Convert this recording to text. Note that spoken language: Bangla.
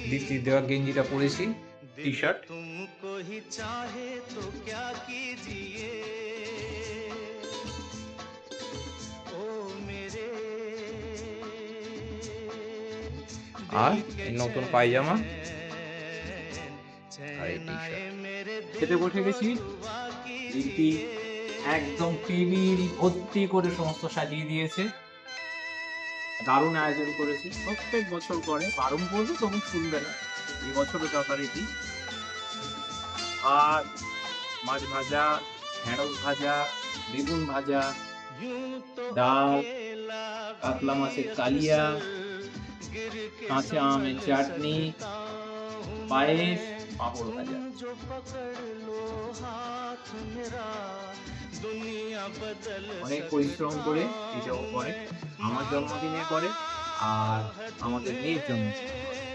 দীপ্তির দেওয়া গেঞ্জিটা পরেছি, টি-শার্ট। तुमको ही चाहे तो क्या कीजिए ओ मेरे আর दिल के এই নতুন পায়জামা चैन আর এই चैन आए টি-শার্ট। मेरे খেতে दिल বসে को গেছি। दुआ দীপ্তি कीजिए একদম টেবিল ভর্তি করে সমস্ত সাজিয়ে দিয়েছে। দারুণ আয়োজন করেছে। প্রত্যেক বছর করে। বারণ করব তবু শুনবে না। এবছরও যথারীতি। আর মাছ ভাজা, ঢেঁড়স ভাজা, বেগুন ভাজা, यूं तो ডাল, अकेला কাতলা भी মাছের কালিয়া, अक्सर गिर के কাঁচা আমের संभल চাটনি, सकता हूँ পায়েস, मैं পাঁপড় तुम ভাজা। जो पकड़ लो हाथ मेरा दुनिया बदल অনেক পরিশ্রম सकता করে এটাও हूँ করে। मैं আমার मांगा জন্মদিনে করে আর है আমাদের तुम्हें মেয়ের জন্মদিনে করে।